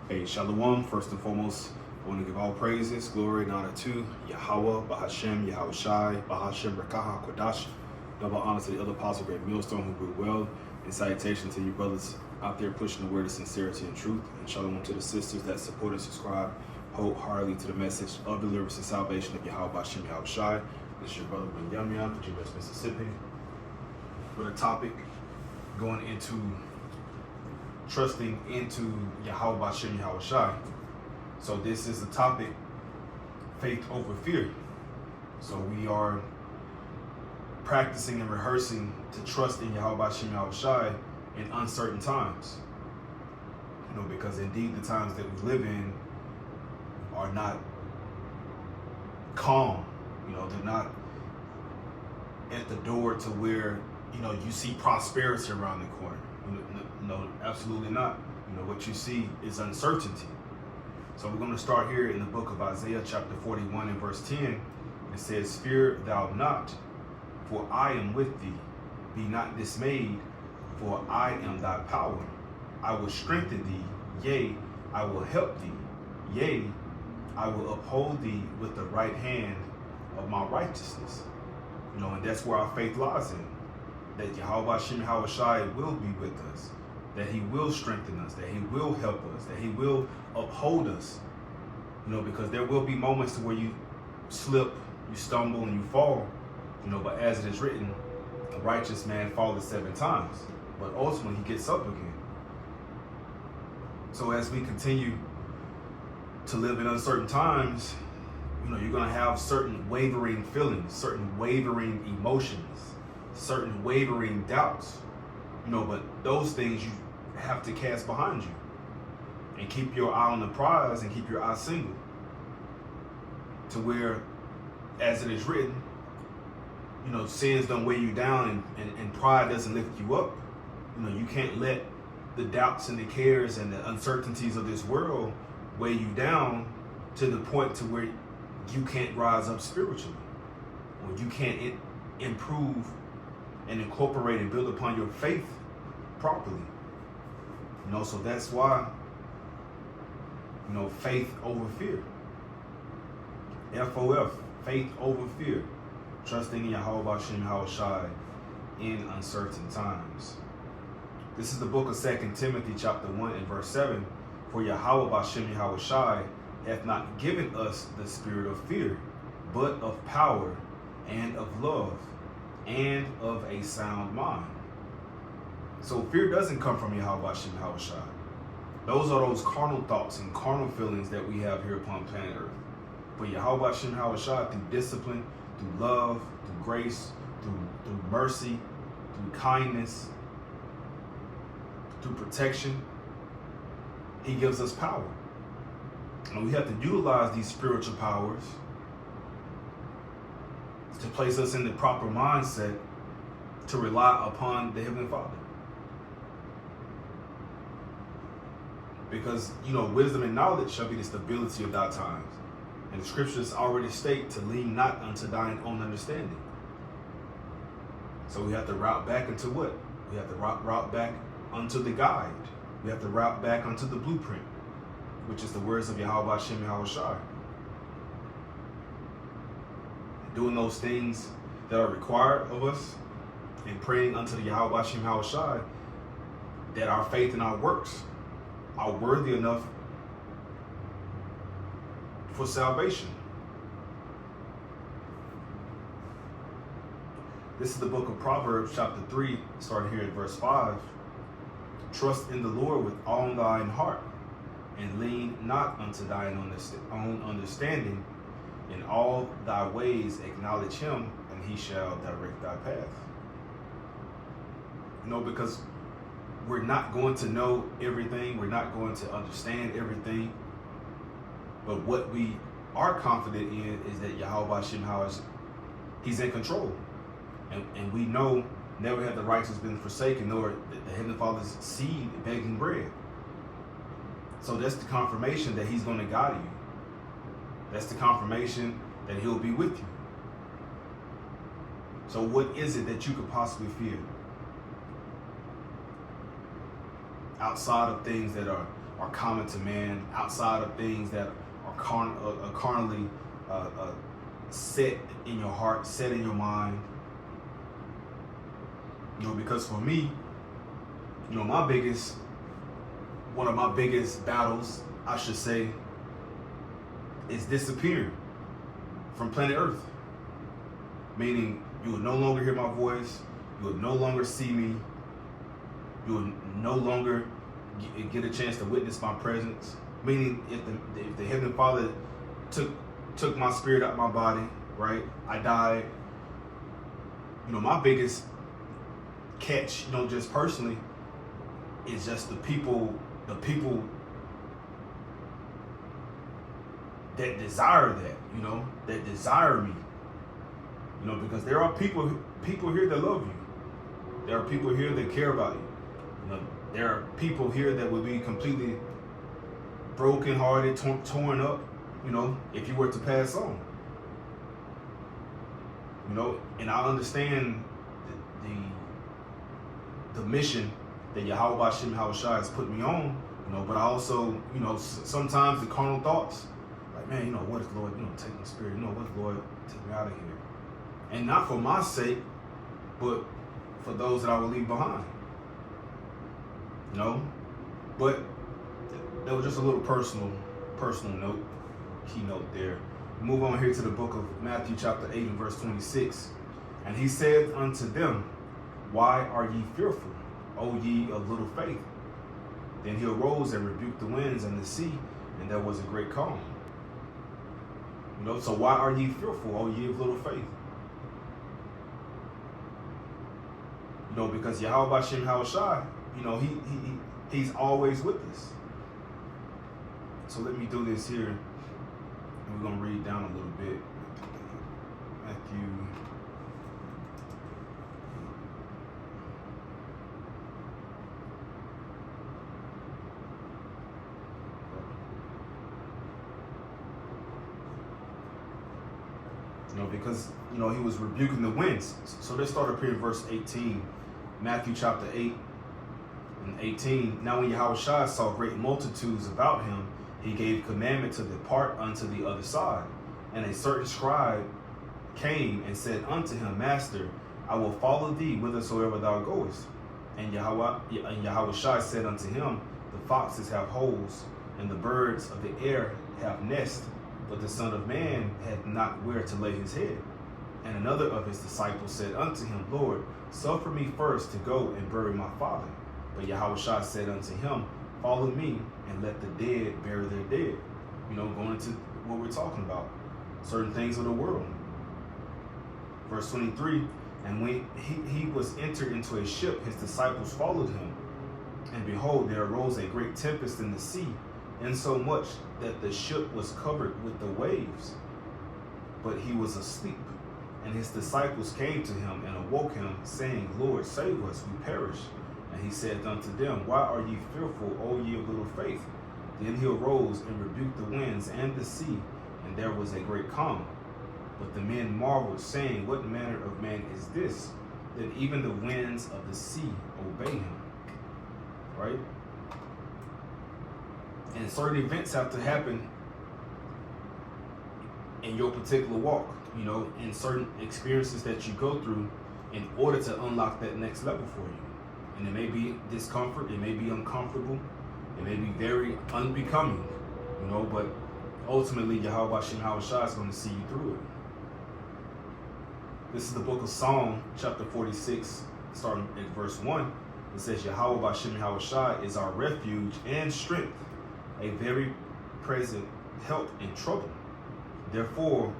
Hey, Shalom. First and foremost, I want to give all praises, glory, and honor to Yahweh, Bahashem, Yahweh Shai, Bahashem, Rakaha, Kodash. Double honor to the other apostle, Great Millstone, who grew well. And salutation to you brothers out there pushing the word of sincerity and truth. And shalom to the sisters that support and subscribe wholeheartedly to the message of deliverance and salvation of Yahweh, Bahashem, Yahweh Shai. This is your brother, Ben Yamyan, from G-West, Mississippi. With a topic going into trusting into Yahweh Bashem Yahweh Shai. So this is the topic, faith over fear. So we are practicing and rehearsing to trust in Yahweh Bashem Yahweh Shai in uncertain times. Because indeed the times that we live in are not calm. They're not at the door to where, you see prosperity around the corner. No, absolutely not. What you see is uncertainty. So we're going to start here in the book of Isaiah, chapter 41 and verse 10. It says, "Fear thou not, for I am with thee. Be not dismayed, for I am thy power. I will strengthen thee, yea, I will help thee. Yea, I will uphold thee with the right hand of my righteousness." And that's where our faith lies in. That Yahweh Hashem Yahweh Shai will be with us, that he will strengthen us, that he will help us, that he will uphold us. Because there will be moments to where you slip, you stumble, and you fall. But as it is written, a righteous man falleth 7 times, but ultimately he gets up again. So as we continue to live in uncertain times, you're going to have certain wavering feelings, certain wavering emotions, certain wavering doubts, but those things you have to cast behind you and keep your eye on the prize and keep your eye single, to where, as it is written, sins don't weigh you down and pride doesn't lift you up. You can't let the doubts and the cares and the uncertainties of this world weigh you down to the point to where you can't rise up spiritually, or you can't improve and incorporate and build upon your faith properly. So that's why, faith over fear. FOF, faith over fear. Trusting in Yahweh Bashem Yahweh Shai in uncertain times. This is the book of 2 Timothy chapter 1 and verse 7. "For Yahweh Bashem Yahweh Shai hath not given us the spirit of fear, but of power and of love and of a sound mind." So fear doesn't come from Yahweh Bashem Yahweh Shai. Those are those carnal thoughts and carnal feelings that we have here upon planet Earth. But Yahweh Bashem Yahweh Shai, through discipline, through love, through grace, through mercy, through kindness, through protection, he gives us power. And we have to utilize these spiritual powers to place us in the proper mindset to rely upon the Heavenly Father. Because, wisdom and knowledge shall be the stability of thy times. And the scriptures already state to lean not unto thine own understanding. So we have to route back into what? We have to route back unto the guide. We have to route back unto the blueprint, which is the words of Yahweh Hashem Yahweh Shai. Doing those things that are required of us and praying unto the Yahweh Hashem Yahweh Shai that our faith and our works are worthy enough for salvation. This is the book of Proverbs chapter 3, starting here at verse 5. "Trust in the Lord with all thine heart, and lean not unto thine own understanding. In all thy ways acknowledge him, and he shall direct thy path." Because we're not going to know everything. We're not going to understand everything. But what we are confident in is that Yahweh Hashem Yahweh, he's in control. And we know, never have the righteous been forsaken, nor the Heavenly Father's seed begging bread. So that's the confirmation that he's going to guide you. That's the confirmation that he'll be with you. So what is it that you could possibly fear? Outside of things that are are common to man, outside of things that are carnally set in your heart, set in your mind. Because for me, one of my biggest battles, I should say, is disappearing from planet Earth. Meaning, you will no longer hear my voice, you will no longer see me, you will no longer get a chance to witness my presence. Meaning, if the Heavenly Father took my spirit out of my body, right? I died. My biggest catch, just personally, is just the people that desire that, that desire me. Because there are people here that love you. There are people here that care about you. There are people here that will be completely brokenhearted, torn up, if you were to pass on. And I understand the mission that Yahweh Hashem Hawashai has put me on, but I also, sometimes the carnal thoughts, like, man, what if Lord, take my spirit, what if Lord, take me out of here? And not for my sake, but for those that I will leave behind. But that was just a little personal note, keynote there. Move on here to the book of Matthew chapter 8 and verse 26. And he said unto them, why are ye fearful, O ye of little faith? Then he arose and rebuked the winds and the sea, and there was a great calm. So why are ye fearful, O ye of little faith? Because Yahweh Hashem Hawashai, he's always with us. So let me do this here. And we're going to read down a little bit. Matthew. Because, he was rebuking the winds. So let's start up here in verse 18. Matthew chapter 8 and 18. Now when Yahushua saw great multitudes about him, he gave commandment to depart unto the other side. And a certain scribe came and said unto him, Master, I will follow thee whithersoever thou goest. And Yahushua said unto him, the foxes have holes, and the birds of the air have nests, but the Son of Man had not where to lay his head. And another of his disciples said unto him, Lord, suffer me first to go and bury my father. But Yahushua said unto him, follow me, and let the dead bury their dead. Going into what we're talking about, certain things of the world. Verse 23, and when he was entered into a ship, his disciples followed him. And behold, there arose a great tempest in the sea, insomuch that the ship was covered with the waves. But he was asleep. And his disciples came to him and awoke him, saying, Lord, save us, we perish. And he said unto them, why are ye fearful, O ye of little faith? Then he arose and rebuked the winds and the sea, and there was a great calm. But the men marveled, saying, what manner of man is this, that even the winds of the sea obey him? Right? And certain events have to happen in your particular walk, in certain experiences that you go through in order to unlock that next level for you. And it may be discomfort, it may be uncomfortable, it may be very unbecoming, but ultimately Yahweh Hashem Hawashai is going to see you through it. This is the book of Psalm, chapter 46, starting at verse 1. It says, Yahweh Hashem Hawashai is our refuge and strength, a very present help in trouble. Therefore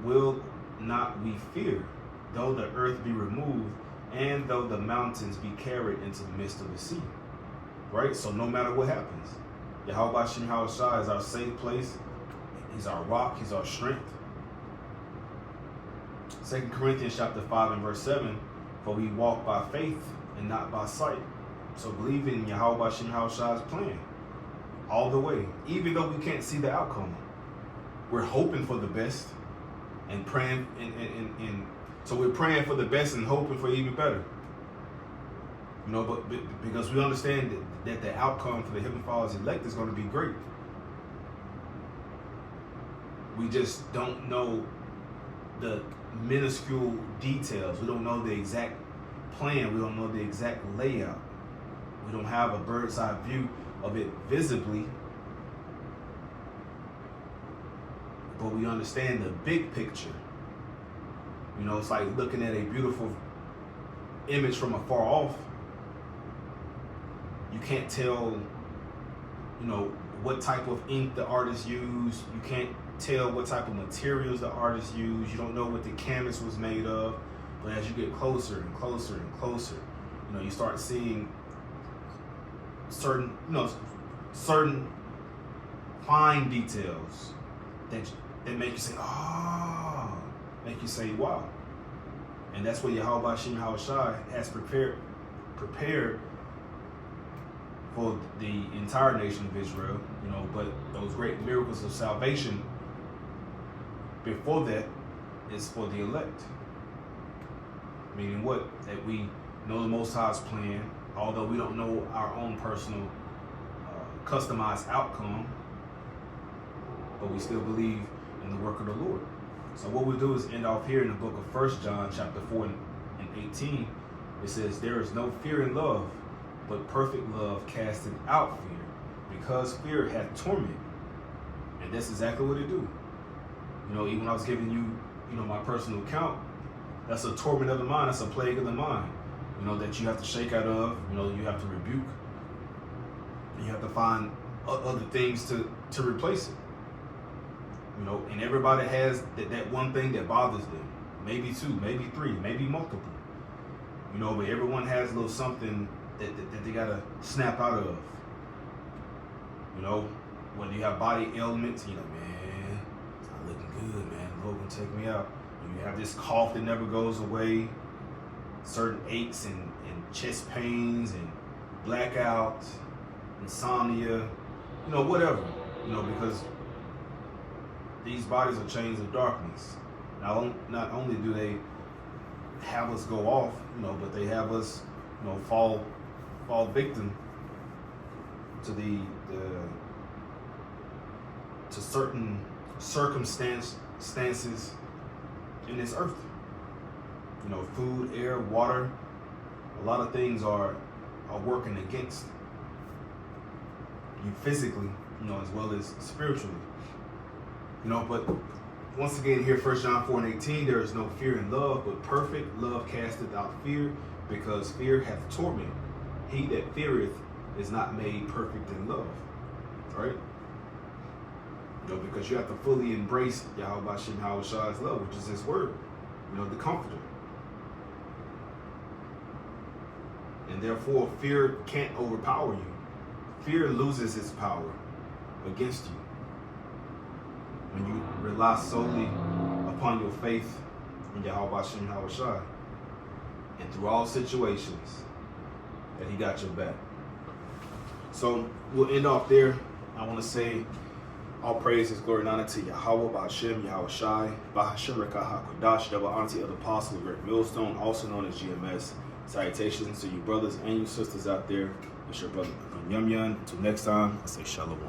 will not we fear, though the earth be removed, and though the mountains be carried into the midst of the sea. Right? So no matter what happens, Yahweh Hashem Hawashai is our safe place. He's our rock. He's our strength. 2 Corinthians chapter 5 and verse 7, for we walk by faith and not by sight. So believe in Yahweh Hashem Hawashai's plan all the way, even though we can't see the outcome. We're hoping for the best and praying, and so we're praying for the best and hoping for even better. You know, but because we understand that the outcome for the Heavenly Father's elect is going to be great. We just don't know the minuscule details. We don't know the exact plan. We don't know the exact layout. We don't have a bird's eye view of it visibly. But we understand the big picture. You know, it's like looking at a beautiful image from afar off. You can't tell, you know, what type of ink the artist used. You can't tell what type of materials the artist used. You don't know what the canvas was made of. But as you get closer and closer and closer, you know, you start seeing certain fine details that make you say, oh, make you say, wow. And that's what Yahweh Shem Yahushai has prepared for the entire nation of Israel, you know, but those great miracles of salvation before that is for the elect. Meaning what? That we know the Most High's plan, although we don't know our own personal customized outcome, but we still believe in the work of the Lord. So what we do is end off here in the book of 1 John chapter 4 and 18. It says, there is no fear in love, but perfect love casteth out fear, because fear hath torment. And that's exactly what it do. You know, even when I was giving you, you know, my personal account, that's a torment of the mind, that's a plague of the mind, you know, that you have to shake out of, you know, you have to rebuke. And you have to find other things to replace it. You know, and everybody has that one thing that bothers them. Maybe two, maybe three, maybe multiple. You know, but everyone has a little something that they gotta snap out of. You know, when you have body ailments, you know, man, it's not looking good, man. The Lord gonna take me out. And you have this cough that never goes away, certain aches and chest pains and blackouts, insomnia, you know, whatever. You know, because these bodies are chains of darkness. Not only do they have us go off, you know, but they have us, you know, fall victim to to certain circumstances in this earth. You know, food, air, water, a lot of things are working against you physically, you know, as well as spiritually. You know, but once again here, 1 John 4 and 18, there is no fear in love, but perfect love casteth out fear, because fear hath torment. He that feareth is not made perfect in love. Right? You know, because you have to fully embrace Yahweh Shem Yahushai's love, which is his word, you know, the comforter. And therefore, fear can't overpower you. Fear loses its power against you when you rely solely upon your faith in Yahweh Shem Yahushai. And through all situations, that he got your back. So we'll end off there. I want to say all praises, glory, and honor to Yahweh, Ba'ashem, Yahushai, Ba'ashem Rekah HaKodash, double honor to the other apostle, the great millstone, also known as GMS. Salutations to you brothers and you sisters out there. It's your brother Yum Yum. Until next time, I say shalom.